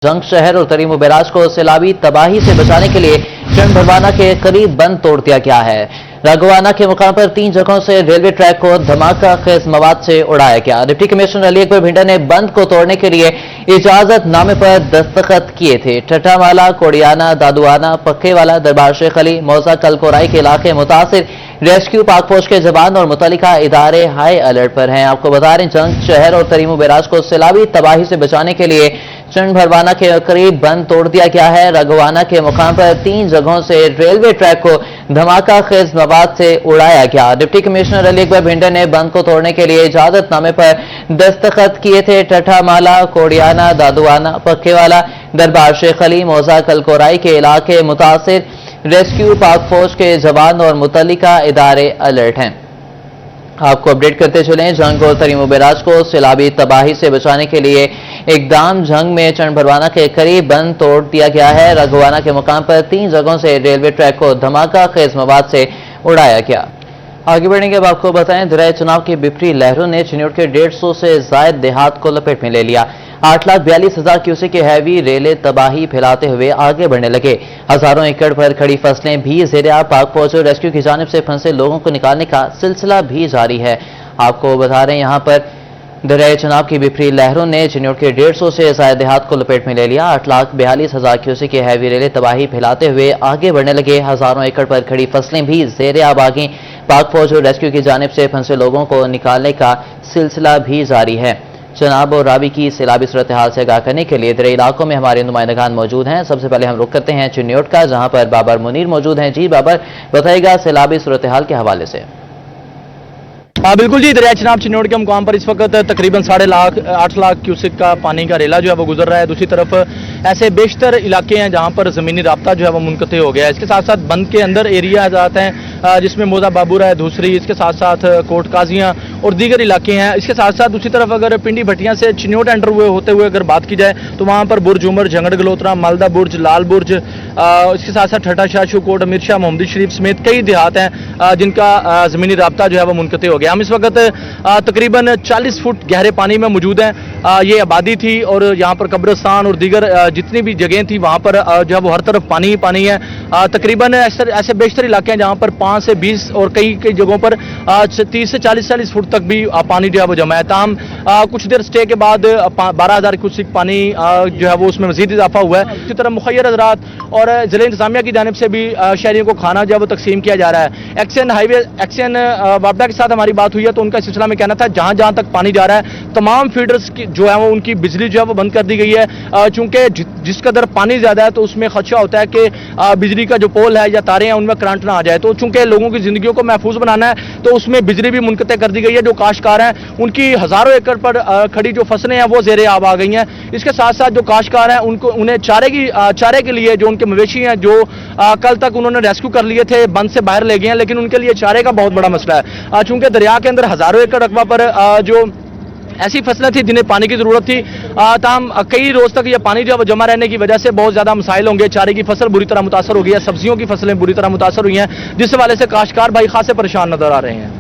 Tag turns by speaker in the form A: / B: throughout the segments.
A: जंग शहर और तरीमो बैराज को सैलाबी तबाही से बचाने के लिए चंद भरवाना के करीब बंद तोड़ दिया गया है। राघवाना के मुकाम पर 3 जगहों से रेलवे ट्रैक को धमाका खेज मवाद से उड़ाया गया। डिप्टी कमिश्नर अली अकबर भिंडा ने बंद को तोड़ने के लिए इजाजत नामे पर दस्तखत किए थे। ठठामाला, कोड़ियाना, दादुआना, पक्केवाला, दरबार शेख अली, मौजा कलकोराई के इलाके मुतासिर। रेस्क्यू पाक फौज के जवान और मुतल्लिका इदारे हाई अलर्ट पर हैं। आपको बता रहे जंग शहर और तरीमो बैराज को सैलाबी तबाही से बचाने के लिए चंद भरवाना के करीब बंद तोड़ दिया गया है। राघवाना के मुकाम पर 3 जगहों से रेलवे ट्रैक को धमाका खेज मवाद से उड़ाया गया। डिप्टी कमिश्नर अली अकबर भिंडा ने बंद को तोड़ने के लिए इजाजतनामे पर दस्तखत किए थे। ठठामाला, कोड़ियाना, दादुआना, पक्केवाला, दरबार शेख अली, मौजा कलकोराई के इलाके मुतासिर। रेस्क्यू पाक फौज के जवान और मुतल्लिका इदारे अलर्ट हैं। आपको अपडेट करते चलें, जंग और तरीमो बैराज को सैलाबी तबाही से बचाने के लिए इकदाम जंग में चंद भरवाना के करीब बंद तोड़ दिया गया है। राघवाना के मुकाम पर 3 जगहों से रेलवे ट्रैक को धमाका खेज मवाद से उड़ाया गया। आगे बढ़ेंगे, अब आपको बताएं दरिया चनाब की बिफरी लहरों ने चिन्योट के 150 से जायद देहात को लपेट में ले लिया। 8,42,000 क्यूसेक के हैवी रेले तबाही फैलाते हुए आगे बढ़ने लगे। हजारों एकड़ पर खड़ी फसलें भी ज़ेर-ए-आब। पाक फौज और रेस्क्यू की जानिब से फंसे लोगों को निकालने का सिलसिला भी जारी है। आपको बता रहे हैं यहाँ पर दरिया चनाब की बिफरी लहरों ने चिन्योट के 150 से जायद देहात को लपेट में ले लिया। 8,42,000 क्यूसेक के हैवी रेले तबाही फैलाते हुए आगे बढ़ने लगे। हजारों एकड़ पर खड़ी फसलें भी ज़ेर-ए-आब आ गईं। पाक फौज और रेस्क्यू की जानिब से फंसे लोगों को निकालने का सिलसिला भी जारी है। चनाब और रावी की सैलाबी सूरत हाल से आगाह करने के लिए दरिया इलाकों में हमारे नुमाइंदगान मौजूद हैं। सबसे पहले हम रुख करते हैं चिन्योट का, जहां पर बाबर मुनीर मौजूद हैं। जी बाबर, बताइएगा सैलाबी सूरत हाल के हवाले से।
B: बिल्कुल जी, दरिया चनाब चिन्योट के मुकाम पर इस वक्त तकरीबन 8 लाख क्यूसेक का पानी का रेला जो है वो गुजर रहा है। दूसरी तरफ ऐसे बेशतर इलाके हैं जहां पर ज़मीनी राब्ता जो है वो मुनक़ते हो गया है। इसके साथ साथ बंद के अंदर एरिया आते हैं जिसमें मौजा बाबूरा है दूसरी, इसके साथ साथ कोट काजियाँ और दीगर इलाके हैं। इसके साथ साथ दूसरी तरफ अगर पिंडी भट्टियाँ से चिन्योट एंटर हुए होते हुए अगर बात की जाए तो वहाँ पर बुर्ज उमर, झंगड़ गलोत्रा, मालदा बुर्ज, लाल बुर्ज, इसके साथ साथ ठट्टा शाह, कोट अमीर शाह, मोहम्मदी शरीफ समेत कई देहात हैं जिनका ज़मीनी राब्ता जो है वो मुनक़ते हो गया। हम इस वक्त तकरीबन 40 फुट गहरे पानी में मौजूद हैं। ये आबादी थी और यहाँ पर कब्रिस्तान और दीगर जितनी भी जगह थी वहाँ पर जो है वो हर तरफ पानी ही पानी है। तकरीबन ऐसे बेशतर इलाके हैं जहाँ पर 5 से 20 और कई जगहों पर 30 से 40 फुट तक भी पानी जो है वो जमा है। ताहम कुछ देर स्टे के बाद 12,000 क्यूसेक पानी जो है वो उसमें मजीद इजाफा हुआ है। इसी तरह मुखैर हज़रात और ज़िला इंतज़ामिया की जानिब से भी शहरियों को खाना जो है वो तकसीम किया जा रहा है। एक्शन वापडा के साथ हमारी बात हुई है तो उनका सिलसिला में कहना था जहाँ जहाँ तक पानी जा रहा है तमाम फीडर्स की जो है वो उनकी बिजली जो है वो बंद कर दी गई है। चूंकि जिस कदर पानी ज़्यादा है तो उसमें खदशा होता है कि बिजली का जो पोल है या तारें हैं उनमें करंट ना आ जाए। तो चूंकि लोगों की ज़िंदगियों को महफूज बनाना है तो उसमें बिजली भी मुनक़ते कर दी गई है। जो काश्तकार हैं उनकी हज़ारों एकड़ पर खड़ी जो फसलें हैं वो ज़ेर-ए-आब आ गई हैं। इसके साथ साथ जो काश्तकार हैं उन्हें चारे के लिए जो उनके मवेशी हैं जो कल तक उन्होंने रेस्क्यू कर लिए थे, बंद से बाहर ले गए हैं, लेकिन उनके लिए चारे का बहुत बड़ा मसला है। चूंकि दरिया के अंदर हज़ारों एकड़ रकबा पर जो ऐसी फसलें थी जिन्हें पानी की जरूरत थी, ताहम कई रोज तक ये पानी जो जमा रहने की वजह से बहुत ज्यादा मसाइल होंगे। चारे की फसल बुरी तरह मुतासर हो गई है, सब्जियों की फसलें बुरी तरह मुतासर हुई हैं, जिस हवाले से काश्तकार भाई खासे परेशान नजर आ रहे हैं।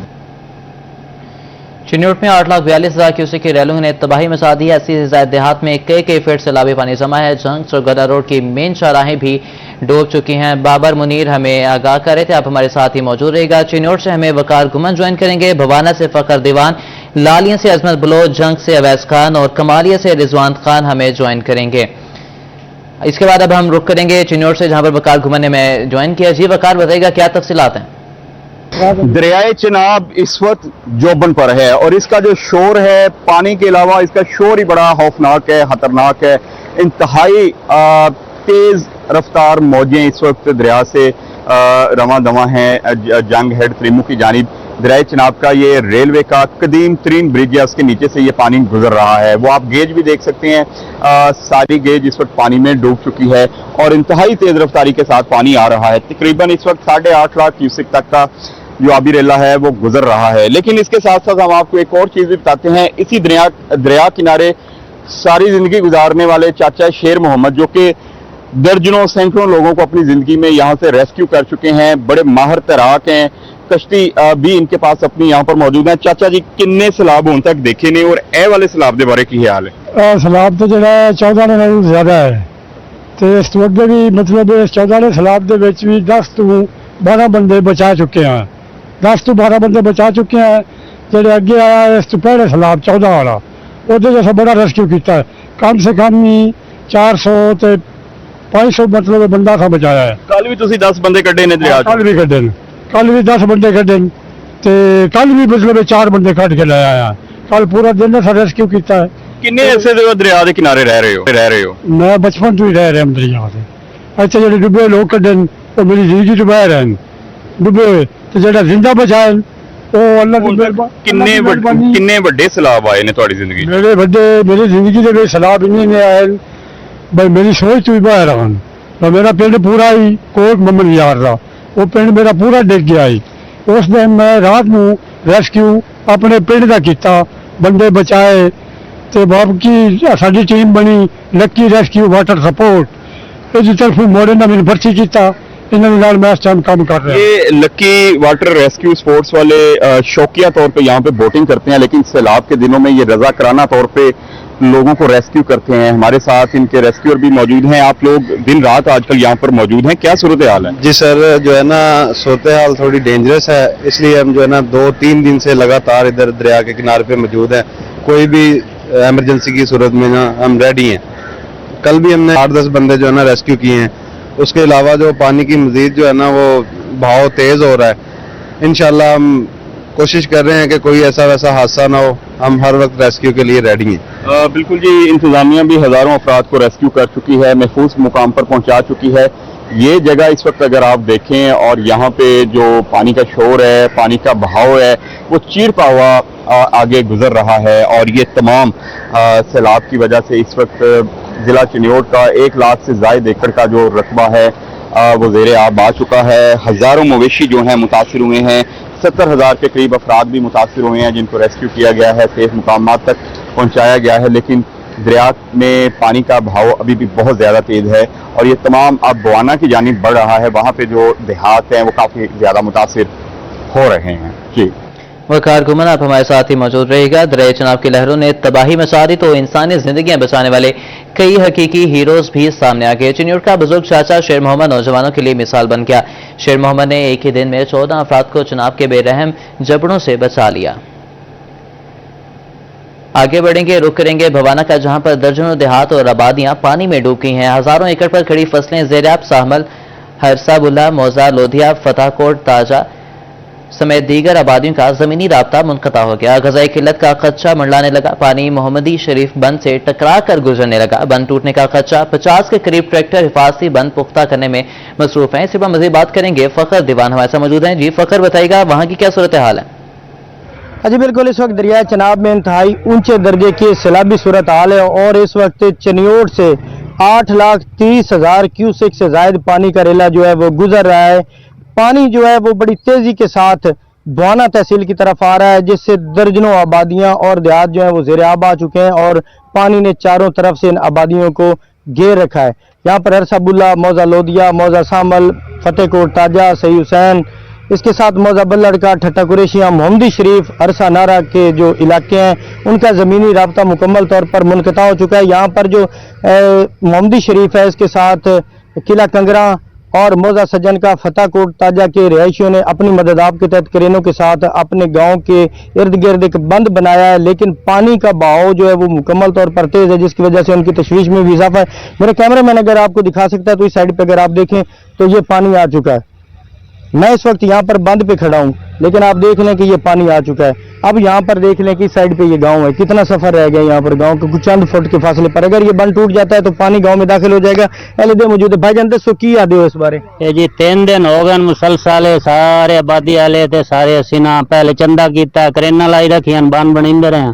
A: चिन्योट में 8,42,000 क्यूसेक की रेलों ने तबाही मचा दी है। 80 से ज्यादा देहात में कई फीट सैलाबी पानी जमा है। जंग चौगदा रोड की मेन शाहराहें भी डूब चुकी हैं। बाबर मुनीर हमें आगाह कर रहे थे, आप हमारे साथ ही मौजूद रहेगा। चिन्योट से हमें वकार गुमन ज्वाइन करेंगे, भवाना से फकर दीवान, लालिया से अजमत बलोच, जंग से अवैस खान और कमालिया से रिजवान खान हमें ज्वाइन करेंगे। इसके बाद अब हम रुख करेंगे चिन्योट से जहां पर वकार गुमन ने मैं ज्वाइन किया। जी वकार, बताइएगा क्या तफसीलात हैं?
C: दरियाए चनाब इस वक्त जोबन पर है और इसका जो शोर है, पानी के अलावा इसका शोर ही बड़ा खौफनाक है, खतरनाक है। इंतहाई तेज रफ्तार मौजें इस वक्त दरिया से रवा दवा हैं। जंग हेड तरीमो की जानिब दरियाए चनाब का ये रेलवे का कदीम तरीन ब्रिज है, उसके नीचे से ये पानी गुजर रहा है। वो आप गेज भी देख सकते हैं, सारी गेज इस वक्त पानी में डूब चुकी है और इंतहाई तेज रफ्तारी के साथ पानी आ रहा है। तकरीबन इस वक्त 8.5 लाख क्यूसेक तक का जो आबी रेला है वो गुजर रहा है। लेकिन इसके साथ साथ हम आपको एक और चीज भी बताते हैं। इसी दरिया किनारे सारी जिंदगी गुजारने वाले चाचा शेर मोहम्मद, जो कि दर्जनों सैकड़ों लोगों को अपनी जिंदगी में यहाँ से रेस्क्यू कर चुके हैं। बड़े माहिर तैराक हैं, कश्ती भी इनके पास अपनी यहाँ पर मौजूद है। चाचा जी किन्ने सैलाब हुण तक देखे ने और ए वाले सैलाब के बारे की ख्याल है?
D: सैलाब तो जो 14 ने नालों ज्यादा है तो इस तो अगे भी मतलब इस 14 ने सैलाब के विच भी 10 तो 12 बंदे बचा चुके हैं। 10 तो 12 बंदे बचा चुके हैं। जो अगे आया इस तो पहले सैलाब 14 वाला वो जैसा बड़ा रेस्क्यू किया है। कम से कम ही 400 ते 500 मतलब बंदा था बचाया है।
C: कल भी तुसी 10 बंदे कड्ढे ने दरिया
D: कल भी कड्ढे ने, कल भी 10 बंदे कड्ढे ने ते कल भी मतलब 4 बंदे कट के लाया है। कल पूरा दिन ऐसा रेस्क्यू किया है।
C: किन्ने ऐसे दरिया के किनारे रह रहे हो?
D: मैं बचपन तो ही रह रहा दरिया से। अच्छा जो डुबे लोग कड्ढे वो मेरी जिंदगी च बह रहे डुबे हुए तो जो जिंदा बचा है वो अल्लाह की मेहरबानी।
C: किन्ने वड्डे सैलाब आए ने तुहाडी जिंदगी?
D: मेरी जिंदगी के सैलाब इन्ने आए भाई मेरी सोच तो ही बाहर रहा। मेरा पिंड पूरा ही कोट ममन यार रहा, वो पिंड मेरा पूरा डिग गया ही। उस दिन मैं रात को रेस्क्यू अपने पिंड का किया, बंदे बचाए तो बाकी साडी टीम बनी लक्की रेस्क्यू वाटर सपोर्ट इस तरफ मोड़े ने मैंने भर्ती किया। इन्होंने मैं इस टाइम काम कर रहा हूं।
C: ये लक्की वाटर रेस्क्यू स्पोर्ट्स वाले शौकिया तौर पे यहाँ पे बोटिंग करते हैं, लेकिन सैलाब के दिनों में ये रजाकाराना तौर पे लोगों को रेस्क्यू करते हैं। हमारे साथ इनके रेस्क्यूअर भी मौजूद हैं। आप लोग दिन रात आजकल यहाँ पर मौजूद हैं, क्या सूरत हाल है?
E: जी सर, जो है ना सूरत हाल थोड़ी डेंजरस है, इसलिए हम जो है ना 2-3 दिन से लगातार इधर दरिया के किनारे पे मौजूद हैं। कोई भी इमरजेंसी की सूरत में ना हम रेडी हैं। कल भी हमने 8-10 बंदे जो है ना रेस्क्यू किए हैं। उसके अलावा जो पानी की मजीद जो है ना वो बहाव तेज हो रहा है। इंशाल्लाह हम कोशिश कर रहे हैं कि कोई ऐसा वैसा हादसा ना हो। हम हर वक्त रेस्क्यू के लिए रेडी हैं।
C: बिल्कुल जी, इंतजामिया भी हजारों अफराद को रेस्क्यू कर चुकी है, महफूज मुकाम पर पहुंचा चुकी है। ये जगह इस वक्त अगर आप देखें और यहाँ पे जो पानी का शोर है, पानी का बहाव है, वो चीरता हुआ आगे गुजर रहा है। और ये तमाम सैलाब की वजह से इस वक्त जिला चिन्योट का 1 लाख से ज्यादा एकड़ का जो रकबा है वो ज़ेरे आब आ चुका है। हजारों मवेशी जो हैं मुतासिर हुए हैं। 70,000 के करीब अफराद भी मुतासिर हुए हैं जिनको रेस्क्यू किया गया है, सेफ मुकाम तक पहुंचाया गया है। लेकिन दरिया में पानी का बहाव अभी भी बहुत ज़्यादा तेज़ है और ये तमाम अब बवाना की जानिब बढ़ रहा है। वहाँ पे जो देहात हैं वो काफ़ी ज़्यादा मुतासिर हो रहे हैं। जी
A: वकार घुमन, आप हमारे साथ ही मौजूद रहेगा। दरिया चनाब की लहरों ने तबाही मचा दी तो इंसानी जिंदगियां बचाने वाले कई हकीकी हीरोज भी सामने आ गए। चिन्योट का बुजुर्ग चाचा शेर मोहम्मद नौजवानों के लिए मिसाल बन गया। शेर मोहम्मद ने एक ही दिन में 14 अफराद को चनाब के बेरहम जबड़ों से बचा लिया। आगे बढ़ेंगे, रुक करेंगे भवाना का, जहां पर दर्जनों देहात और आबादियां पानी में डूब गई हैं। हजारों एकड़ पर खड़ी फसलें ज़ेर-आब, साहमल, हरसाबुल्ला, मौजा, लोधिया, फतेहकोट, ताजा समेत दीगर आबादियों का जमीनी राब्ता मुनक़ता हो गया। ग़ज़ाई किल्लत का खदशा मंडलाने लगा। पानी मोहम्मदी शरीफ बंद से टकरा कर गुजरने लगा। बंद टूटने का खदशा। 50 के करीब ट्रैक्टर हिफाजती बंद पुख्ता करने में मसरूफ हैं। इसी पर मज़ीद बात करेंगे। फ़खर दीवान हमारे साथ मौजूद हैं। जी फ़खर, बताइएगा वहाँ की क्या सूरत हाल है?
F: जी बिल्कुल, इस वक्त दरिया चनाब में इंतहाई ऊंचे दर्जे की सैलाबी सूरत हाल है और इस वक्त चिन्योट से 8,30,000 क्यूसेक से जायद पानी का रेला जो है वो गुजर रहा है। पानी जो है वो बड़ी तेजी के साथ बवाना तहसील की तरफ आ रहा है, जिससे दर्जनों आबादियां और देहात जो है वो ज़ेरे आब आ चुके हैं और पानी ने चारों तरफ से इन आबादियों को घेर रखा है। यहाँ पर हरसाबुल्ला, मौजा लोदिया, मौजा सामल, फतेहकोट, ताजा, सही हुसैन, इसके साथ मौजा बल्लड़ का, ठट्टा कुरैशिया, मोहम्मदी शरीफ, अरसा नारा के जो इलाके हैं उनका ज़मीनी राब्ता मुकम्मल तौर पर मुनक़ता हो चुका है। यहाँ पर जो मोहम्मदी शरीफ है, इसके साथ किला कंगरा और मौजा सज्जन का, फतेहकोट, ताजा के रिहायशियों ने अपनी मदद आप के तहत क्रेनों के साथ अपने गांव के इर्द गिर्द एक बंद बनाया है, लेकिन पानी का बहाव जो है वो मुकम्मल तौर पर तेज है, जिसकी वजह से उनकी तशवीश में भी इजाफा है। मेरा कैमरामैन अगर आपको दिखा सकता है तो इस साइड पे अगर आप देखें तो ये पानी आ चुका है। मैं इस वक्त यहाँ पर बंद पे खड़ा हूँ, लेकिन आप देख लें कि ये पानी आ चुका है। अब यहाँ पर देख लें कि इस साइड पे ये गांव है, कितना सफर रह गया यहाँ पर गांव के कुछ चंद फुट के फासले पर। अगर ये बंद टूट जाता है तो पानी गांव में दाखिल हो जाएगा। एलदे मौजूद है भाईजान, दसो की याद हो इस बारे?
G: जी 3 दिन हो गए मुसलसल, सारे आबादी वाले थे, सारे असीना पहले चंदा किया, करेना लाई रखी, बन बनिंदे रहे।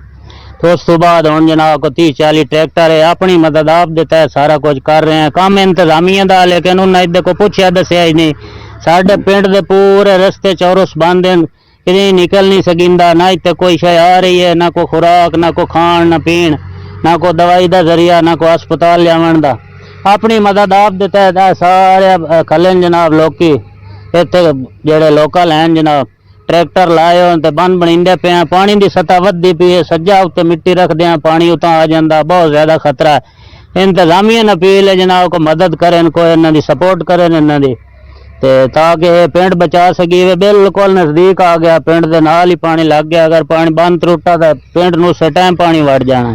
G: तो उस तो बाद हम जनाब को 30-40 ट्रैक्टर है, अपनी मदद आप देता है, सारा कुछ कर रहे हैं। काम इंतजामिया का, लेकिन उन्हें इधर को पूछा दसिया ही नहीं। साढ़े पिंड दे पूरे रस्ते चौरस बंद हैं, कहीं निकल नहीं सकिंदा। ना इतने कोई शय आ रही है, ना कोई खुराक, ना कोई खान, ना पीण, ना कोई दवाई का जरिया, ना कोई अस्पताल जावन दा। अपनी मदद आप देता है सारे खलन जनाब लोकी इतने जेड़े लोकल हैं जनाब ट्रैक्टर लाए हो ते बन बनिंदे पे हैं पानी की सतह वधी पई है सज्जा उत्ते मिट्टी रखते हैं पानी उतां आ जाता बहुत ज्यादा खतरा है इंतजामिया ने अपील है जनाब को मदद करें कोई इन्हां दी सपोर्ट करें इन्हां दी ते ताकि पिंड बचा सकी बिल्कुल नजदीक आ गया पिंड दे नाल ही पानी लग गया अगर पानी बंद टुटा तो पिंड नूं उस टाइम पानी वड़ जाना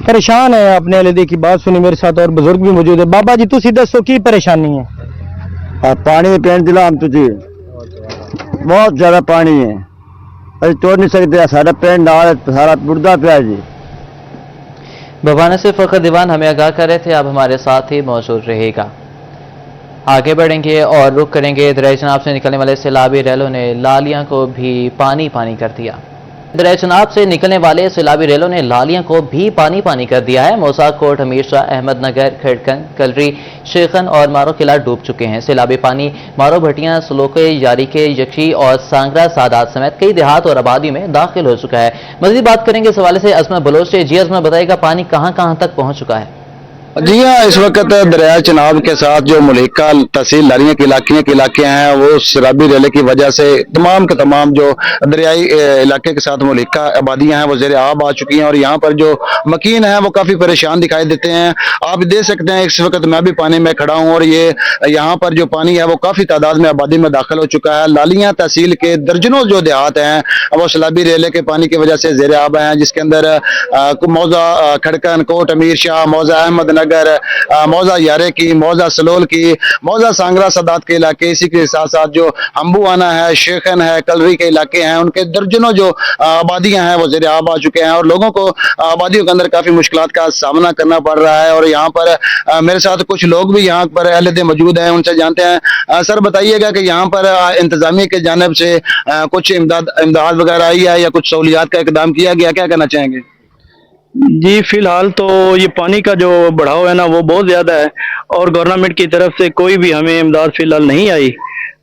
F: परेशान है अपने वाले की बात सुनी मेरे साथ और बुजुर्ग भी मौजूद है बाबा जी तुसी दसो की परेशानी है
D: पानी पिंड दिला हम तुझे बहुत ज्यादा पानी है अभी तोड़ नहीं सकते सारा पिंड सारा बुढ़दा पिया जी
A: बवाना से फखर दीवान हमें आगाह कर रहे थे, आप हमारे साथ ही मौजूद रहेगा। आगे बढ़ेंगे और रुख करेंगे दरिया चनाब से निकलने वाले सैलाबी रेलों ने लालियां को भी पानी पानी कर दिया। दरिया चनाब से निकलने वाले सैलाबी रेलों ने लालियां को भी पानी पानी कर दिया है। मौसा कोट, हमीरशाह, अहमदनगर, खड़कन, कलरी, शेखन और मारो किला डूब चुके हैं। सैलाबी पानी मारो भटियां, सलोके, यारीके, यक्षी और सांगरा, सादात समेत कई देहात और आबादी में दाखिल हो चुका है। मजीद बात करेंगे इस हवाले से अजमत बलोच से। जी अजमत, बताएगा पानी कहां कहां तक पहुंच चुका है?
C: जी हाँ, इस वक्त दरिया चनाब के साथ जो मुलिका तहसील लारियां के इलाके हैं वो शराबी रेले की वजह से तमाम के तमाम जो दरियाई इलाके के साथ मुलिका आबादियां हैं वो ज़ेरे आब आ चुकी हैं और यहाँ पर जो मकीन है वो काफ़ी परेशान दिखाई देते हैं। आप देख सकते हैं इस वक्त मैं भी पानी में खड़ा हूँ और ये यहाँ पर जो पानी है वो काफ़ी तादाद में आबादी में दाखिल हो चुका है। लालियां तहसील के दर्जनों जो देहात हैं वो शराबी रेले के पानी की वजह से ज़ेरे आब हैं, जिसके अंदर मौजा खड़कन, कोट अमीर शाह, मौजा अहमद नगर, मौजा यारे की, मौजा सलोल की, मौजा सांगरा सादात के इलाके, इसी के साथ साथ जो हम्बुआना है, शेखन है, कलरी के इलाके हैं, उनके दर्जनों जो आबादियां हैं वो ज़ेरे आब आ चुके हैं और लोगों को आबादियों के अंदर काफी मुश्किलात का सामना करना पड़ रहा है। और यहाँ पर मेरे साथ कुछ लोग भी यहाँ पर अहले मौजूद हैं, उनसे जानते हैं। सर बताइएगा कि यहाँ पर इंतजामिया की जानिब से कुछ इमदाद वगैरह आई है या कुछ सहूलियात का इकदाम किया गया, क्या कहना चाहेंगे?
B: जी फिलहाल तो ये पानी का जो बढ़ाव है ना वो बहुत ज़्यादा है और गवर्नमेंट की तरफ से कोई भी हमें इमदाद फिलहाल नहीं आई।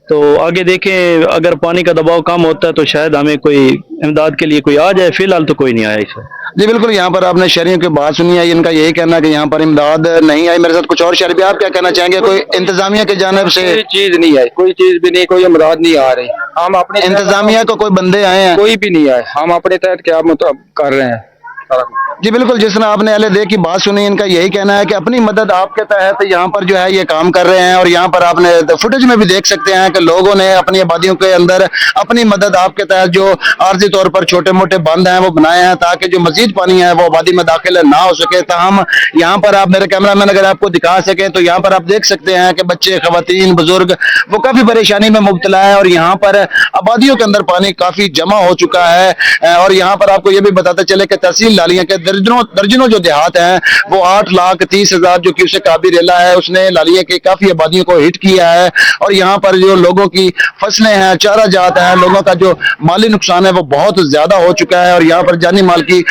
B: तो आगे देखें अगर पानी का दबाव कम होता है तो शायद हमें कोई इमदाद के लिए कोई आ जाए। फिलहाल तो कोई नहीं आया इस वक्त।
C: जी बिल्कुल, यहाँ पर आपने शहरियों की बात सुनी है, इनका यही कहना है कि यहाँ पर इमदाद नहीं आई। मेरे साथ कुछ और शहरी भी, आप क्या कहना चाहेंगे? कोई इंतजामिया की जानिब से
H: कोई चीज नहीं आई, कोई चीज भी नहीं, कोई इमदाद नहीं आ रही। हम अपने
C: इंतजामिया को कोई बंदे आए हैं?
H: कोई भी नहीं आए, हम अपने तहत क्या मतलब कर रहे हैं सारा कुछ।
C: जी बिल्कुल, जिस तरह आपने अहले की बात सुनी, इनका यही कहना है कि अपनी मदद आपके तहत यहाँ पर जो है ये काम कर रहे हैं। और यहाँ पर आपने फुटेज में भी देख सकते हैं कि लोगों ने अपनी आबादियों के अंदर अपनी मदद आपके तहत जो आर्जी तौर पर छोटे मोटे बंद हैं वो बनाए हैं ताकि जो मजीद पानी है वो आबादी में दाखिल ना हो सके। ताहम यहाँ पर आप, मेरे कैमरामैन अगर आपको दिखा सके तो यहाँ पर आप देख सकते हैं कि बच्चे, खवातीन, बुजुर्ग वो काफी परेशानी में मुब्तला है और यहाँ पर आबादियों के अंदर पानी काफी जमा हो चुका है। और यहाँ पर आपको ये भी बताते चले कि तहसील लालियां के दर्जनों जो देहात हैं वो 8,30,000 जो क्यूसेक काबी रेला है उसने लालिया के काफी आबादियों को हिट किया है। और यहाँ पर जो लोगों की फसलें हैं, चारा जात है, लोगों का जो माली नुकसान है वो बहुत ज्यादा हो चुका है। और यहाँ पर जानी माल की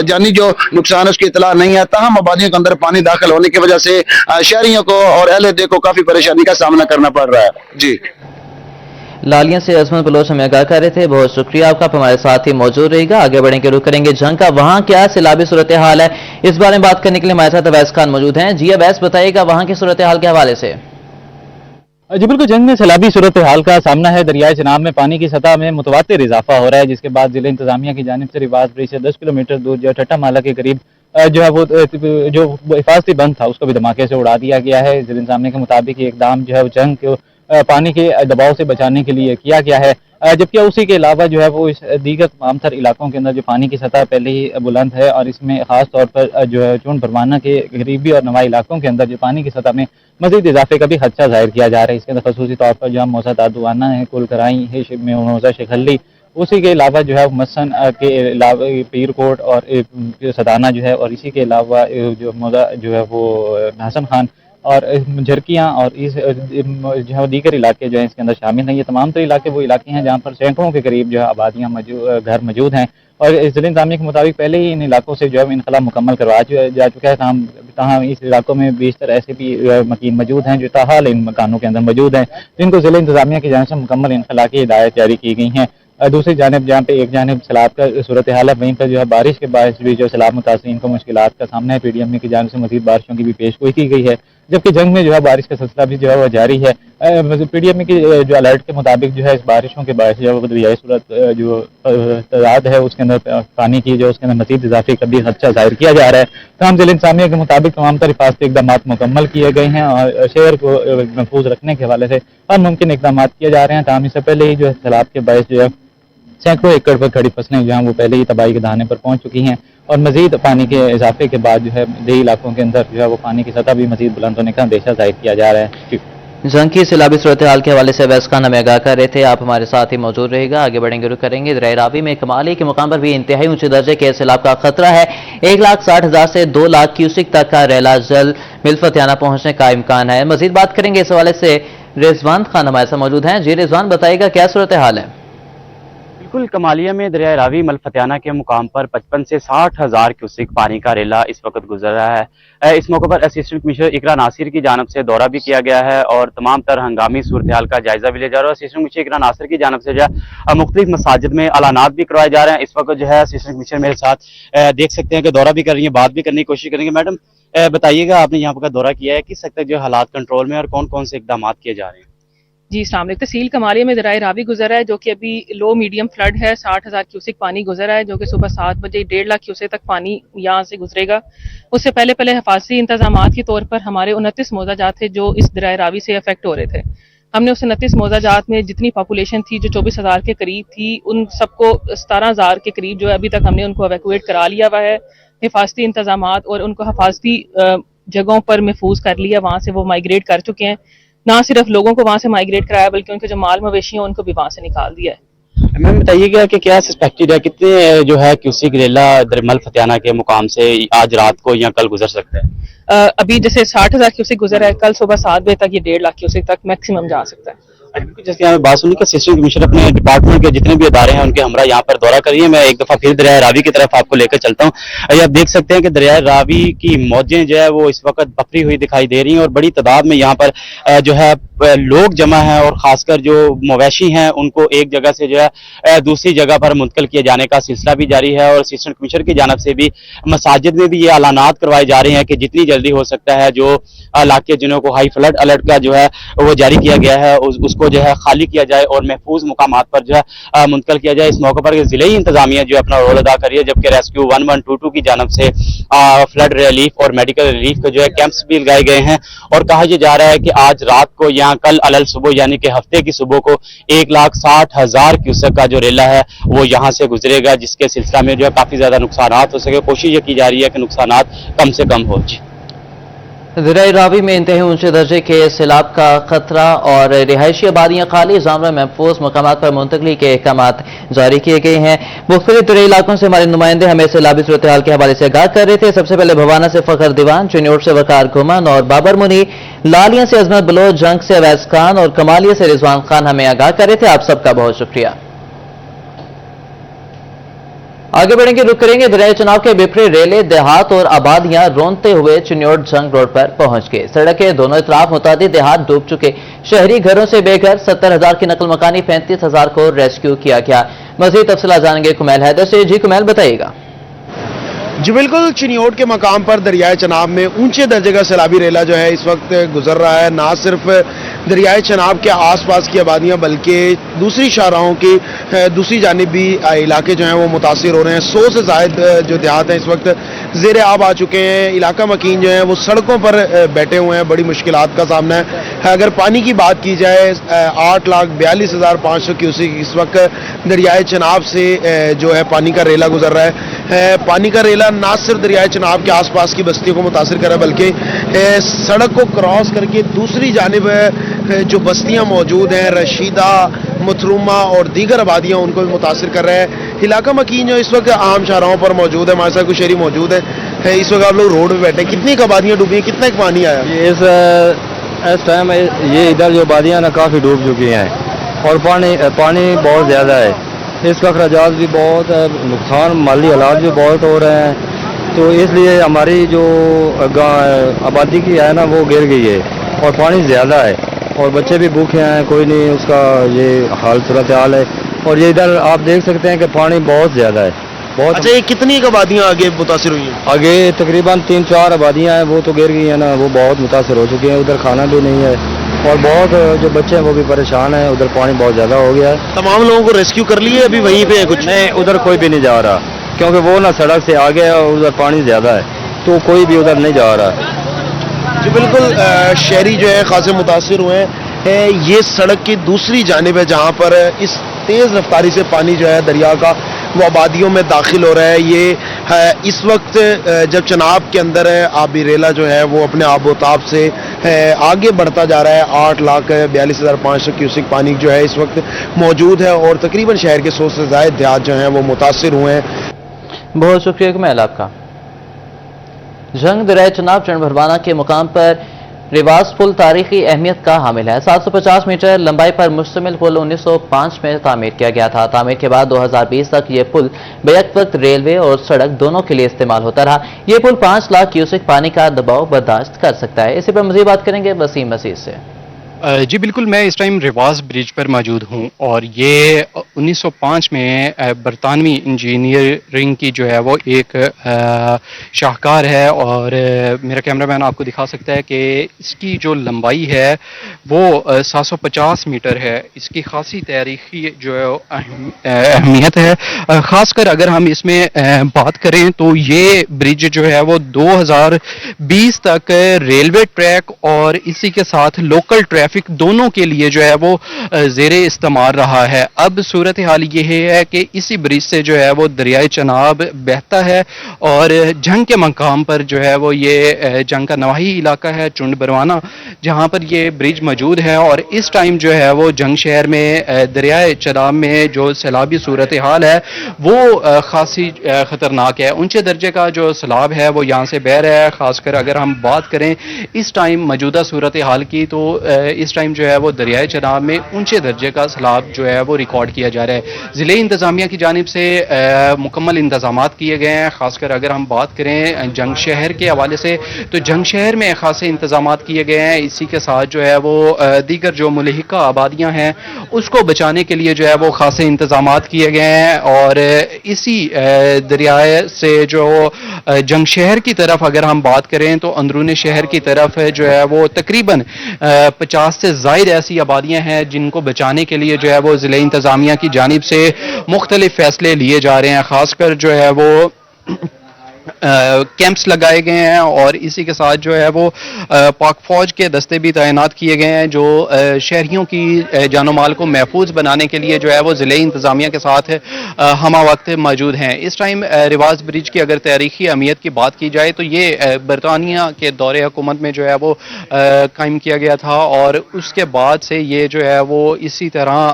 C: जानी जो नुकसान है उसकी इतला नहीं है। ताहम आबादियों के अंदर पानी दाखिल होने की वजह से शहरियों को और अहले को काफी परेशानी का सामना करना पड़ रहा है। जी
A: लालियां से अजमत बलोच हमें आगाह कर रहे थे, बहुत शुक्रिया आपका। आप हमारे साथ ही मौजूद रहेगा। आगे बढ़ेंगे, रुक करेंगे जंग का, वहां क्या सैलाबी सूरत हाल है, इस बारे में बात करने के लिए हमारे साथ अवैस खान मौजूद हैं। जी अवैस, बताइएगा वहां की सूरत हाल के हवाले से।
I: जी बिल्कुल, जंग में सैलाबी सूरत हाल का सामना है। दरियाए चनाब में पानी की सतह में मुतवातिर इजाफा हो रहा है, जिसके बाद जिला इंतजामिया की जानिब से रिवाज ब्रिज से 10 किलोमीटर दूर जो टट्टा माला के करीब जो है वो जो हिफाजती बंद था उसको भी धमाके से उड़ा दिया गया है। जिला इंतजामिया के मुताबिक ये इकदाम जो है वो जंग को पानी के दबाव से बचाने के लिए किया गया है, जबकि उसी के अलावा जो है वो इस दीगर तमाम तर इलाकों के अंदर जो पानी की सतह पहले ही बुलंद है और इसमें खास तौर पर जो है चून भरवाना के करीबी और नवाई इलाकों के अंदर जो पानी की सतह में मजीद इजाफे का भी खदशा जाहिर किया जा रहा है। इसके अंदर खसूसी तौर पर जो मौसा दादुआना है, कुलकराई है, मौजा शेखल्ली, उसी के अलावा जो है मसन के अलावा पीर कोट और सदाना जो है, और इसी के अलावा जो मौजा जो है वो हसन खान और झरकियाँ और इस जो है दीगर इलाके जो हैं इसके अंदर शामिल हैं। ये तमाम तो इलाके वो इलाके हैं जहाँ पर सैकड़ों के करीब जो है आबादियाँ घर मौजूद हैं और जिला इंतजामिया के मुताबिक पहले ही इन इलाकों से जो है इनखला मुकम्मल करवा जा चुका है। तमाम इस इलाकों में बेशतर ऐसे भी मकीन मौजूद हैं जो ताहाल इन मकानों के अंदर मौजूद हैं, जिनको जिला इंतजामिया की जानिब से मुकम्मल इनखला की हिदायत जारी की गई हैं। दूसरी जानब जहाँ पे एक जानब सैलाब का सूरत हाल है, वहीं पर जो है बारिश के बायस भी जो सैलाब मुतासिरीन को मुश्किलात का सामना है। PDM की जानब से मज़ीद बारिशों की भी पेशगोई की गई है, जबकि जंग में जो है बारिश का सिलसिला भी जो है वो जारी है। PDM की जो अलर्ट के मुताबिक जो है इस बारिशों के बायस जो है वो दरियाई सूरत जो तादाद है उसके अंदर पानी की जो उसके अंदर मज़ीद इजाफे का भी खदशा जाहिर किया जा रहा है। तमाम ज़िला इंतज़ामिया के मुताबिक तमाम तर हिफाजती इक़दाम मुकम्मल किए गए हैं और शहर को महफूज रखने के हवाले से हर मुमकिन इक़दाम किए जा रहे हैं। ताहम इससे पहले ही जो है सैलाब के बायस जो है सैकड़ों एकड़ पर खड़ी फसलें जो हैं वो पहले ही तबाही के दहाने पर पहुंच चुकी हैं और मजीद पानी के इजाफे के बाद जो है देही इलाकों के अंदर जो है वो पानी की सतह भी मजीद बुलंद होने का अंदेशा जाहिर किया जा रहा है।
A: जंग की सैलाबी सूरत हाल के हवाले से अवैस खान हमें आगाह कर रहे थे। आप हमारे साथ ही मौजूद रहेगा। आगे बढ़ेंगे, रुक करेंगे दरिया रावी में कमाली के मुकाम पर भी इंतहाई ऊंचे दर्जे के सैलाब का खतरा है। 1,60,000 से 2 लाख क्यूसिक तक का रेला जल मिलफतियाना पहुंचने का इम्कान है। मजीद बात करेंगे इस हवाले से, रिजवान खान हमारे साथ मौजूद हैं। जी रिजवान, बताइएगा क्या सूरत हाल है?
J: बिल्कुल, कमालिया में दरिया रावी मलफतियाना के मुकाम पर 55 से 60,000 क्यूसिक पानी का रेला इस वक्त गुजर रहा है। इस मौके पर असिस्टेंट कमिश्नर इकरा नासिर की जानब से दौरा भी किया गया है और तमाम तर हंगामी सूरत हाल का जायजा भी लिया जा रहा है। असिस्टेंट कमिश्नर इकरा नासिर की जानब से जो है मुख्तलिफ मसाजिद में अलानात भी करवाए जा रहे हैं। इस वक्त जो है असिस्टेंट कमिश्नर मेरे साथ देख सकते हैं कि दौरा भी कर रही है, बात भी करने की कोशिश करेंगे। मैडम बताइएगा, आपने यहाँ पर दौरा किया है, किस हद तक जो हालात कंट्रोल में और कौन कौन से इकदाम किए जा रहे हैं?
K: जी सामने तहसील कमालिया में दरिया रावी गुजरा है जो कि अभी लो मीडियम फ्लड है। 60,000 क्यूसिक पानी गुजरा है जो कि सुबह 7 बजे 1.5 लाख क्यूसिक तक पानी यहाँ से गुजरेगा। उससे पहले हिफाजती इंतजाम के तौर पर हमारे 29 मौजाजात थे जो इस दरिया रावी से अफेक्ट हो रहे थे। हमने उस 29 मौजाजात में जितनी पॉपुलेशन थी जो 24,000 के करीब थी, उन सबको 17,000 के करीब जो है अभी तक हमने उनको एवैक्यूएट करा लिया हुआ है। हिफाजती इंतजाम और उनको हिफाजती जगहों पर महफूज कर लिया, वहाँ से वो माइग्रेट कर चुके हैं। ना सिर्फ लोगों को वहां से माइग्रेट कराया बल्कि उनके जो माल मवेशी हैं उनको भी वहां से निकाल दिया है।
J: मैम बताइएगा कि क्या सस्पेक्टेड है, कितने जो है क्यूसिक रेला मलफतियाना के मुकाम से आज रात को या कल गुजर सकता है?
K: अभी जैसे 60,000 क्यूसिक गुजरा है, कल सुबह 7 बजे तक ये 1.5 लाख क्यूसिक तक मैक्सिमम जा सकता है।
J: जैसे यहाँ बात सुनी कि असिस्टेंट कमिश्नर अपने डिपार्टमेंट के जितने भी अदारे हैं उनके हमरा यहाँ पर दौरा करिए। मैं एक दफा फिर दरिया रावी की तरफ आपको लेकर चलता हूँ। ये आप देख सकते हैं कि दरिया रावी की मौजें जो है वो इस वक्त बफरी हुई दिखाई दे रही हैं और बड़ी तादाद में यहाँ पर जो है लोग जमा हैं और खासकर जो मवेशी हैं उनको एक जगह से जो है दूसरी जगह पर मुंतकिल किए जाने का सिलसिला भी जारी है। और असिस्टेंट कमिश्नर की जानब से भी मसाजिद में भी ये ऐलानात करवाए जा रहे हैं कि जितनी जल्दी हो सकता है जो इलाके जिन्हों को हाई फ्लड अलर्ट का जो है वो जारी किया गया है उसको जो है खाली किया जाए और महफूज मुकामात पर जो है मुंतकिल किया जाए। इस मौके पर जिले इंतजामिया जो अपना रोल अदा करी है, जबकि रेस्क्यू 1122 की जानब से फ्लड रिलीफ और मेडिकल रिलीफ के जो है कैंप्स भी लगाए गए हैं। और कहा यह जा रहा है कि आज रात को या कल अलल सुबह यानी कि हफ्ते की सुबह को 1,60,000 क्यूसेक का जो रेला है वो यहाँ से गुजरेगा, जिसके सिलसिला में जो है काफी ज्यादा नुकसान हो सके। कोशिश ये की जा रही है कि नुकसान कम से कम हो।
A: दरिया रावी में इंतहाई ऊंचे दर्जे के सैलाब का खतरा और रिहायशी आबादियां खाली जानवर महफूज मकामात पर मुंतकली के अहकाम जारी किए गए हैं। मुख्तलिफ दरियाई इलाकों से हमारे नुमाइंदे हमें सैलाबी सूरत हाल के हवाले से आगाह कर रहे थे। सबसे पहले भवाना से फखर दीवान, चिन्योट से वकार घुमन और बाबर मुनी, लालिया से अजमत बलोच, जंग से अवैस खान और कमालिया से रिजवान खान हमें आगाह कर रहे थे। आप सबका बहुत शुक्रिया। आगे बढ़ेंगे, रुक करेंगे दरिया चुनाव के बिफरे रेले देहात और आबादियां रोनते हुए चिन्योट जंग रोड पर पहुंच गए। सड़क के दोनों तरफ मुतादिद देहात डूब चुके, शहरी घरों से बेघर 70,000 की नकल मकानी 35,000 को रेस्क्यू किया गया। मजीद तफसील जानेंगे कुमैल हैदर से। जी कुमैल, बताइएगा।
L: जी बिल्कुल, चिन्योट के मकाम पर दरियाए चनाब में ऊंचे दर्जे का सैलाबी रेला जो है इस वक्त गुजर रहा है। ना सिर्फ दरियाए चनाब के आसपास की आबादियां बल्कि दूसरी शाहराहों की दूसरी जानिब भी इलाके जो हैं वो मुतासिर हो रहे हैं। 100 से ज़ायद जो देहात हैं इस वक्त ज़ेर आब आ चुके हैं। इलाका मकीन जो है वो सड़कों पर बैठे हुए हैं, बड़ी मुश्किलात का सामना है। अगर पानी की बात की जाए 8,42,500 क्यूसिक इस वक्त दरियाए चनाब से जो है पानी का रेला गुजर रहा है। पानी का रेला ना सिर्फ दरियाए चनाब के आसपास की बस्तियों को मुतासिर कर रहा है बल्कि सड़क को क्रॉस करके दूसरी जानिब जो बस्तियां मौजूद हैं, रशीदा, मथरुमा और दीगर आबादियां, उनको भी मुतासिर कर रहे हैं। इलाका मकीन जो इस वक्त आम शाहराहों पर मौजूद है, हमारे साथ कुछ शहरी मौजूद है। इस वक्त आप लोग रोड पे बैठे हैं, कितनी आबादियां डूबी हैं, कितना पानी आया?
M: इस टाइम ये इधर जो आबादियां ना काफ़ी डूब चुकी हैं और पानी बहुत ज़्यादा है। इसका अखराजात भी बहुत है, नुकसान माली हालात भी बहुत हो रहे हैं। तो इसलिए हमारी जो आबादी की है ना वो गिर गई है और पानी ज़्यादा है और बच्चे भी भूखे हैं, कोई नहीं उसका ये हाल सूरत हाल है। اور یہ ادھر آپ دیکھ سکتے ہیں کہ پانی بہت زیادہ ہے، بہت.
L: اچھا یہ کتنی آبادیاں آگے متاثر ہوئی ہیں؟
M: آگے تقریباً 3-4 آبادیاں ہیں، وہ تو گر گئی ہیں نا، وہ بہت متاثر ہو چکی ہیں. ادھر کھانا بھی نہیں ہے اور بہت جو بچے ہیں وہ بھی پریشان ہیں. ادھر پانی بہت زیادہ ہو گیا ہے.
L: تمام لوگوں کو ریسکیو کر لیے ابھی وہیں پہ ہے کچھ؟
M: نہیں، ادھر کوئی بھی نہیں جا رہا کیونکہ وہ نا سڑک سے آگے ہے اور ادھر پانی زیادہ ہے، تو کوئی بھی ادھر نہیں جا رہا.
L: جی بالکل، شہری جو ہے خاصے متاثر ہوئے ہیں. یہ سڑک کی دوسری جانب ہے جہاں پر اس تیز رفتاری سے پانی جو ہے دریا کا وہ آبادیوں میں داخل ہو رہا ہے. یہ اس وقت جب چناب کے اندر ہے، آبی ریلا جو ہے وہ اپنے آب و تاب سے آگے بڑھتا جا رہا ہے. 8,42,500 کیوسک پانی جو ہے اس وقت موجود ہے اور تقریباً شہر کے 100 سے زائد دیہات جو ہیں وہ متاثر ہوئے ہیں.
A: بہت شکریہ کمیل آپ کا. جنگ دریائے چناب چنڈ بھروانہ کے مقام پر رواس پل تاریخی اہمیت کا حامل ہے. 750 میٹر لمبائی پر مشتمل پل 1905 میں تعمیر کیا گیا تھا. تعمیر کے بعد 2020 تک یہ پل بیک وقت ریلوے اور سڑک دونوں کے لیے استعمال ہوتا رہا. یہ پل 5 لاکھ کیوسک پانی کا دباؤ برداشت کر سکتا ہے. اسی پر مزید بات کریں گے وسیم مسیح سے.
N: جی بالکل، میں اس ٹائم رواس برج پر موجود ہوں اور یہ 1905 میں برطانوی انجینئرنگ کی جو ہے وہ ایک شاہکار ہے. اور میرا کیمرہ مین آپ کو دکھا سکتا ہے کہ اس کی جو لمبائی ہے وہ 750 میٹر ہے. اس کی خاصی تاریخی جو اہمیت ہے. خاص کر اگر ہم اس میں بات کریں تو یہ برج جو ہے وہ 2020 تک ریلوے ٹریک اور اسی کے ساتھ لوکل ٹریفک دونوں کے لیے جو ہے وہ زیر استعمال رہا ہے. اب صورتحال یہ ہے کہ اسی برج سے جو ہے وہ دریائے چناب بہتا ہے اور جنگ کے مقام پر جو ہے وہ یہ جنگ کا نواحی علاقہ ہے چنڈ بھروانہ جہاں پر یہ برج موجود ہے. اور اس ٹائم جو ہے وہ جنگ شہر میں دریائے چناب میں جو سیلابی صورتحال ہے وہ خاصی خطرناک ہے. اونچے درجے کا جو سیلاب ہے وہ یہاں سے بہہ رہا ہے. خاص کر اگر ہم بات کریں اس ٹائم موجودہ صورتحال کی تو اس ٹائم جو ہے وہ دریائے چناب میں اونچے درجے کا سیلاب جو ہے وہ ریکارڈ کیا جا رہا ہے. ضلع انتظامیہ کی جانب سے مکمل انتظامات کیے گئے ہیں. خاص کر اگر ہم بات کریں جنگ شہر کے حوالے سے تو جنگ شہر میں خاصے انتظامات کیے گئے ہیں. اسی کے ساتھ جو ہے وہ دیگر جو ملحقہ آبادیاں ہیں اس کو بچانے کے لیے جو ہے وہ خاصے انتظامات کیے گئے ہیں. اور اسی دریائے سے جو جنگ شہر کی طرف اگر ہم بات کریں تو اندرون شہر کی طرف جو ہے وہ تقریباً 50 سے زائد ایسی آبادیاں ہیں جن کو بچانے کے لیے جو ہے وہ ضلع انتظامیہ کی جانب سے مختلف فیصلے لیے جا رہے ہیں. خاص کر جو ہے وہ کیمپس لگائے گئے ہیں اور اسی کے ساتھ جو ہے وہ پاک فوج کے دستے بھی تعینات کیے گئے ہیں جو شہریوں کی جان و مال کو محفوظ بنانے کے لیے جو ہے وہ ضلع انتظامیہ کے ساتھ ہمہ وقت موجود ہیں. اس ٹائم رواس برج کی اگر تاریخی اہمیت کی بات کی جائے تو یہ برطانیہ کے دور حکومت میں جو ہے وہ قائم کیا گیا تھا اور اس کے بعد سے یہ جو ہے وہ اسی طرح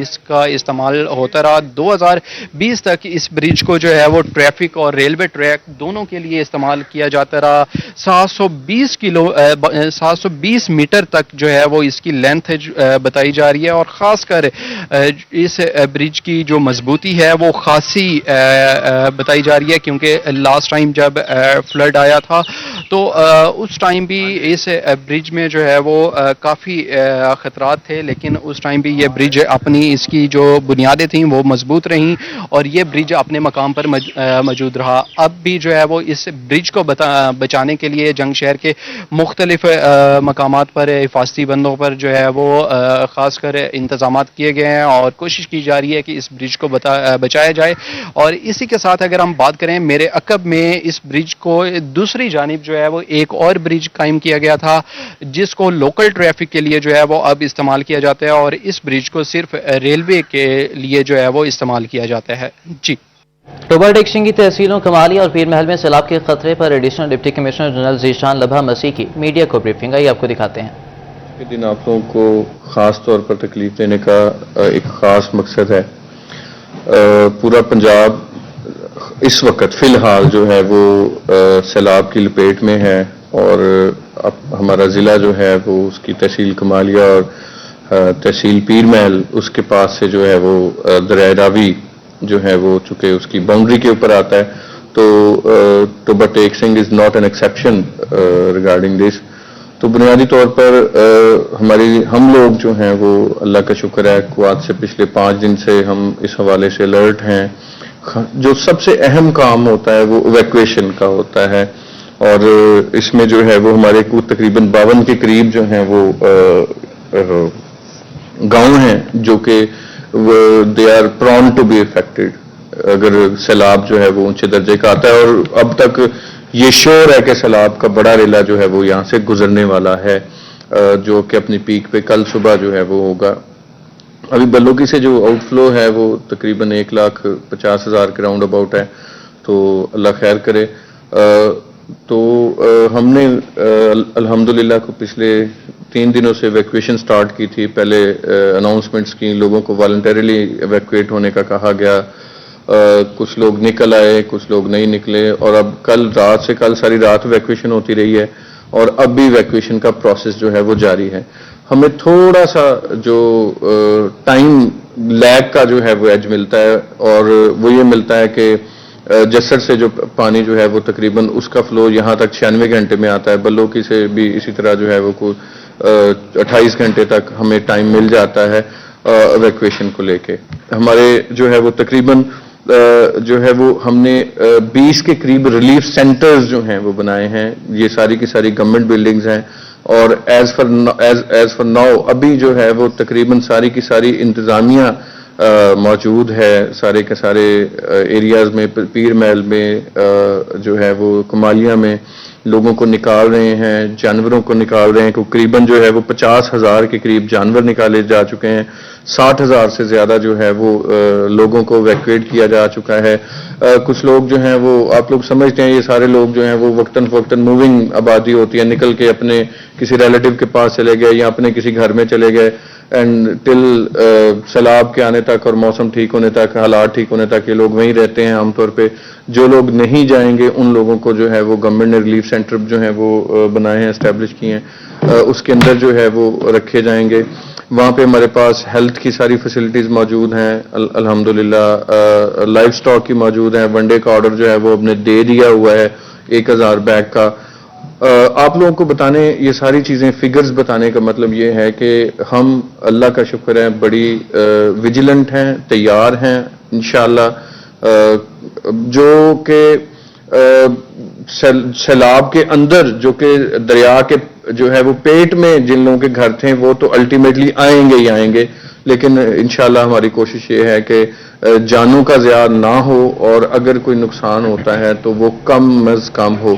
N: اس کا استعمال ہوتا رہا. 2020 تک اس برج کو جو ہے وہ ٹریفک اور ریلوے ٹریک دونوں کے لیے استعمال کیا جاتا رہا. 720 میٹر تک جو ہے وہ اس کی لینتھ بتائی جا رہی ہے. اور خاص کر اس برج کی جو مضبوطی ہے وہ خاصی بتائی جا رہی ہے کیونکہ لاسٹ ٹائم جب فلڈ آیا تھا تو اس ٹائم بھی اس برج میں جو ہے وہ کافی خطرات تھے لیکن اس ٹائم بھی یہ برج اپنی اس کی جو بنیادیں تھیں وہ مضبوط رہیں اور یہ برج اپنے مقام پر موجود رہا. اب بھی جو ہے وہ اس برج کو بچانے کے لیے جنگ شہر کے مختلف مقامات پر حفاظتی بندوں پر جو ہے وہ خاص کر انتظامات کیے گئے ہیں اور کوشش کی جا رہی ہے کہ اس برج کو بچایا جائے. اور اسی کے ساتھ اگر ہم بات کریں میرے عقب میں اس برج کو دوسری جانب جو ہے وہ ایک اور برج قائم کیا گیا تھا جس کو لوکل ٹریفک کے لیے جو ہے وہ اب استعمال کیا جاتا ہے اور اس برج کو صرف ریلوے کے لیے جو ہے وہ استعمال کیا جاتا ہے. جی
A: ٹوبر ڈیکشن کی تحصیلوں کمالی اور پیر محل میں سیلاب کے خطرے پر additional deputy commissioner general Zeeshan Lubha Masih کی میڈیا کو بریفنگ آئی آپ کو دکھاتے ہیں.
O: دن آپ لوگوں کو خاص طور پر تکلیف دینے کا ایک خاص مقصد ہے. پورا پنجاب اس وقت فی الحال جو ہے وہ سیلاب کی لپیٹ میں ہے اور ہمارا ضلع جو ہے وہ اس کی تحصیل کمالیہ اور تحصیل پیر محل اس کے پاس سے جو ہے وہ دریائے راوی جو ہے وہ چونکہ اس کی باؤنڈری کے اوپر آتا ہے تو tuber taxing is not an exception regarding this. तो बुनियादी तौर पर हम लोग जो हैं वो अल्लाह का शुक्र है कुआत से पिछले 5 दिन से हम इस हवाले से अलर्ट हैं। जो सबसे अहम काम होता है वो इवैक्यूएशन का होता है, और इसमें जो है वो हमारे को तकरीबन 52 के करीब जो हैं वो गांव हैं जो कि they are prone to be affected अगर सैलाब जो है वो ऊंचे दर्जे का आता है। और अब तक ये श्योर है कि सैलाब का बड़ा रेला जो है वो यहाँ से गुजरने वाला है, जो कि अपनी पीक पे कल सुबह जो है वो होगा। अभी बल्लोकी से जो आउटफ्लो है वो तकरीबन 1,50,000 के राउंड अबाउट है, तो अल्लाह खैर करे। हमने अल्हम्दुलिल्लाह को पिछले 3 दिनों से इवैक्यूएशन स्टार्ट की थी। पहले अनाउंसमेंट्स की, लोगों को वॉलंटरीली इवैक्यूएट होने का कहा गया। कुछ लोग निकल आए, कुछ लोग नहीं निकले, और अब कल सारी रात इवैक्यूएशन होती रही है, और अब भी इवैक्यूएशन का प्रोसेस जो है वो जारी है। हमें थोड़ा सा जो टाइम लैग का जो है वो एज मिलता है, और वो ये मिलता है कि जसर से जो पानी जो है वो तकरीबन उसका फ्लो यहाँ तक 96 घंटे में आता है। बल्लोकी से भी इसी तरह जो है वो 28 घंटे तक हमें टाइम मिल जाता है इवैक्यूएशन को लेके। हमारे जो है वो तकरीबन जो है वो हमने 20 के करीब रिलीफ सेंटर्स जो हैं वो बनाए हैं। ये सारी की सारी गवर्नमेंट बिल्डिंग्स हैं, और एज फॉर नाउ अभी जो है वो तकरीबन सारी की सारी इंतजामिया मौजूद है सारे के सारे एरियाज में। पीर महल में जो है वो कमालिया में लोगों को निकाल रहे हैं, जानवरों को निकाल रहे हैं। तकरीबन जो है वो 50,000 के करीब जानवर निकाले जा चुके हैं। 60,000 से ज्यादा जो है वो लोगों को इवैक्यूएट किया जा चुका है। कुछ लोग जो हैं वो, आप लोग समझते हैं, ये सारे लोग जो हैं वो वक्तन मूविंग आबादी होती है, निकल के अपने किसी रिलेटिव के पास चले गए या अपने किसी घर में चले गए, एंड टिल सैलाब के आने तक और मौसम ठीक होने तक, हालात ठीक होने तक ये लोग वहीं रहते हैं आमतौर पे। जो लोग नहीं जाएंगे उन लोगों को जो है वो गवर्नमेंट ने रिलीफ सेंटर जो है वो बनाए हैं, एस्टेब्लिश किए हैं, उसके अंदर जो है वो रखे जाएंगे। वहाँ पे हमारे पास हेल्थ की सारी फैसिलिटीज मौजूद हैं अल्हम्दुलिल्लाह, लाइफ स्टॉक की मौजूद हैं। वनडे का ऑर्डर जो है वो हमने दे दिया हुआ है 1000 बैग का। आप लोगों को बताने, ये सारी चीज़ें फिगर्स बताने का मतलब ये है कि हम अल्लाह का शुक्र है बड़ी विजिलेंट हैं, तैयार हैं इंशाअल्लाह। जो कि सैलाब के अंदर, जो कि दरिया के जो है वो पेट में जिन लोगों के घर थे वो तो अल्टीमेटली आएंगे ही आएंगे, लेकिन इंशाअल्लाह हमारी कोशिश ये है कि जानों का ज़िया ना हो, और अगर कोई नुकसान होता है तो वो कम अज़ कम हो।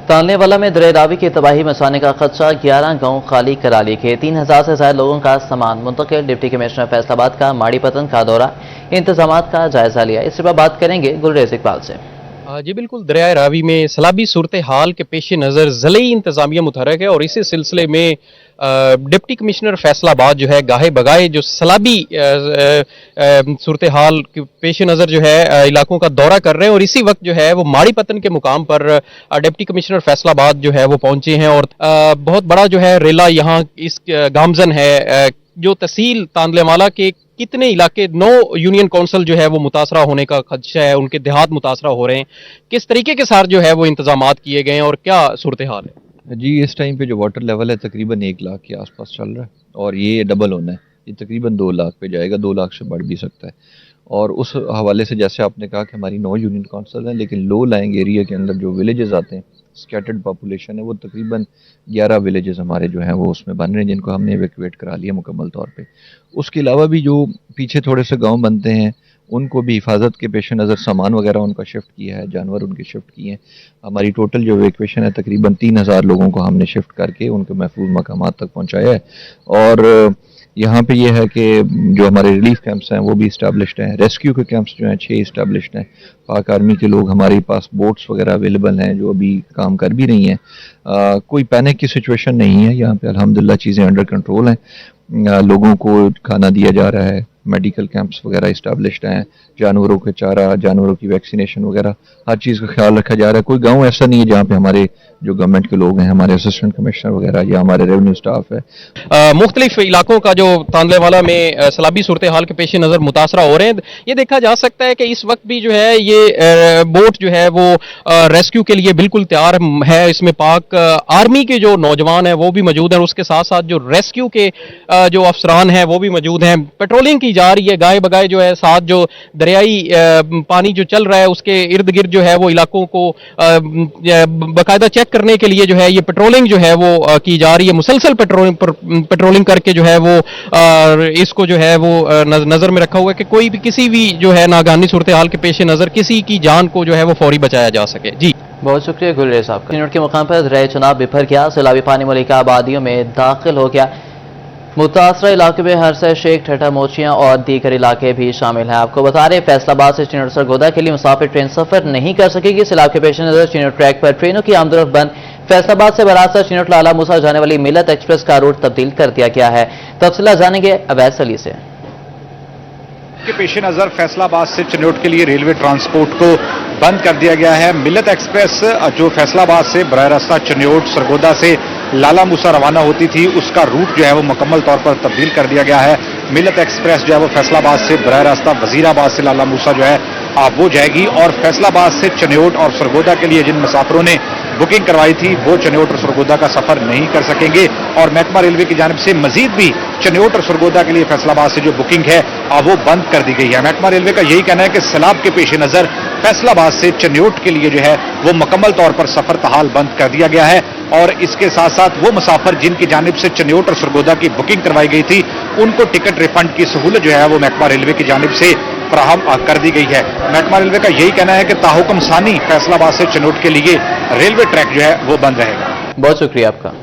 A: तालनेवाला में दरिया रावी की तबाही मचाने का खदशा, 11 गांव खाली करा लिए गए, 3000 से ज्यादा लोगों का सामान मुंतकिल। डिप्टी कमिश्नर फैसलाबाद का माड़ी पतन का दौरा, इंतजामात का जायजा लिया। इस पर बात करेंगे गुलरेज इकबाल से।
N: जी बिल्कुल, दरिया रावी में सैलाबी सूरत हाल के पेश नज़र ज़िले इंतजामिया मुतहरक है, और इसी सिलसिले में डिप्टी कमिश्नर फैसलाबाद जो है गाहे बगाए जो सैलाबी सूरत हाल के पेश नज़र जो है इलाकों का दौरा कर रहे हैं, और इसी वक्त जो है वो माड़ी पतन के मुकाम पर डिप्टी कमिश्नर फैसलाबाद जो है वो पहुंचे हैं। और बहुत बड़ा जो है रेला यहाँ इस गामजन है, जो तहसील तांदलेवाला के कितने इलाके 9 यूनियन काउंसिल जो है वो मुतासरा होने का खदशा है, उनके देहात मुतासरा हो रहे हैं। किस तरीके के साथ जो है वो इंतजामात किए गए हैं और क्या सूरत हाल है?
P: जी, इस टाइम पे जो वाटर लेवल है तकरीबन 1 लाख के आसपास चल रहा है, और ये डबल होना है, ये तकरीबन 2 लाख पे जाएगा, 2 लाख से बढ़ भी सकता है। और उस हवाले से जैसे आपने कहा कि हमारी 9 यूनियन काउंसिल हैं, लेकिन लो लाइंग एरिया के अंदर जो विलेजेस आते हैं, स्कैटर्ड पॉपुलेशन है, वो तकरीबन 11 विलेजेस हमारे जो हैं वो उसमें बन रहे हैं, जिनको हमने इवैक्यूएट करा लिया मुकम्मल तौर पे। उसके अलावा भी जो पीछे थोड़े से गांव बनते हैं उनको भी हिफाजत के पेश नज़र सामान वगैरह उनका शिफ्ट किया है, जानवर उनके शिफ्ट किए हैं। हमारी टोटल जो इवैक्यूएशन है तकरीबन 3000 लोगों को हमने शिफ्ट करके उनके महफूज मकामात तक पहुँचाया है। और यहाँ पे ये है कि जो हमारे रिलीफ कैंप्स हैं वो भी इस्टेब्लिश्ड हैं, रेस्क्यू के कैंप्स जो हैं 6 इस्टेब्लिश्ड हैं। पाक आर्मी के लोग, हमारे पास बोट्स वगैरह अवेलेबल हैं जो अभी काम कर भी रही हैं। कोई पैनिक की सिचुएशन नहीं है यहाँ पे, अल्हम्दुलिल्लाह चीज़ें अंडर कंट्रोल हैं। लोगों को खाना दिया जा रहा है, मेडिकल कैंप्स वगैरह इस्टेब्लिश्ड हैं, जानवरों के चारा, जानवरों की वैक्सीनेशन वगैरह हर चीज़ का ख्याल रखा जा रहा है। कोई गांव ऐसा नहीं है जहाँ पे हमारे जो गवर्नमेंट के लोग हैं, हमारे असिस्टेंट कमिश्नर वगैरह या हमारे रेवेन्यू स्टाफ है।
N: मुख्तलिफ इलाकों का जो तांदलेवाला में सैलाबी सूरत हाल के पेश नज़र मुतासरा हो रहे हैं, ये देखा जा सकता है कि इस वक्त भी जो है ये बोट जो है वो रेस्क्यू के लिए बिल्कुल तैयार है। इसमें पाक आर्मी के जो नौजवान हैं वो भी मौजूद हैं, और उसके साथ साथ जो रेस्क्यू के जो अफसरान हैं वो भी मौजूद हैं। पेट्रोलिंग की जा रही है, गाय बगाए जो है, साथ जो दरियाई पानी जो चल रहा है उसके इर्द गिर्द जो है वो इलाकों को बाकायदा चेक करने के लिए जो है ये पेट्रोलिंग जो है वो की जा रही है। मुसलसल पेट्रोलिंग करके जो है वो इसको जो है वो नजर में रखा हुआ है कि कोई भी किसी भी जो है नागानी सूरत हाल के पेश नजर किसी की जान को जो है वो फौरी बचाया जा सके। जी
A: बहुत शुक्रिया गुलरेज साहब का। के मुकाम पर दरियाए चनाब बिफर गया, सैलाबी पानी मलिका आबादियों में दाखिल हो गया। मुतासरा इलाके में हरसा, शेख, ठठा, मोचियां और दीगर इलाके भी शामिल हैं। आपको बता रहे फैसलाबाद से चिनौट सरगोदा के लिए मुसाफिर ट्रेन सफर नहीं कर सकेगी। सैलाब के पेश नजर चिनौट ट्रैक पर ट्रेनों की आमदोरफ्त बंद। फैसलाबाद से बरासा, चिनौट, लाला मूसा जाने वाली मिलत एक्सप्रेस का रूट तब्दील कर दिया गया है। तफसीला जानेंगे अवैस अली से।
Q: के पेश नज़र फैसलाबाद से चिनौट के लिए रेलवे ट्रांसपोर्ट को बंद कर दिया गया है। मिलत एक्सप्रेस जो फैसलाबाद से बराह रास्ता चिनौट सरगोदा से लाला मूसा रवाना होती थी उसका रूट जो है वो मुकम्मल तौर पर तब्दील कर दिया गया है। मिलत एक्सप्रेस जो है वो फैसलाबाद से बराह रास्ता वजीराबाद से लाला मूसा जो है वो जाएगी, और फैसलाबाद से चिनौट और सरगोदा के लिए जिन मुसाफिरों ने बुकिंग करवाई थी वो चिनौट और सरगोदा का सफर नहीं कर सकेंगे। और महकमा रेलवे की जानिब से मजीद भी चिनौट और सरगोदा के लिए फैसलाबाद से जो बुकिंग है वो बंद कर दी गई है। महकमा रेलवे का यही कहना है कि सैलाब के पेश नज़र फैसलाबाद से चिनौट के लिए जो है वो मुकम्मल तौर पर सफर तहाल बंद कर दिया गया है। और इसके साथ साथ वो मुसाफिर जिनकी जानिब से चिनौट और सरगोदा की बुकिंग करवाई गई थी उनको टिकट रिफंड की सहूलत जो है वो महकमा रेलवे की जानिब से फराहम कर दी गई है। महकमा रेलवे का यही कहना है कि ताहुकुम सानी फैसलाबाद से चिनौट के लिए रेलवे ट्रैक जो है वो बंद रहेगा।
A: बहुत शुक्रिया आपका।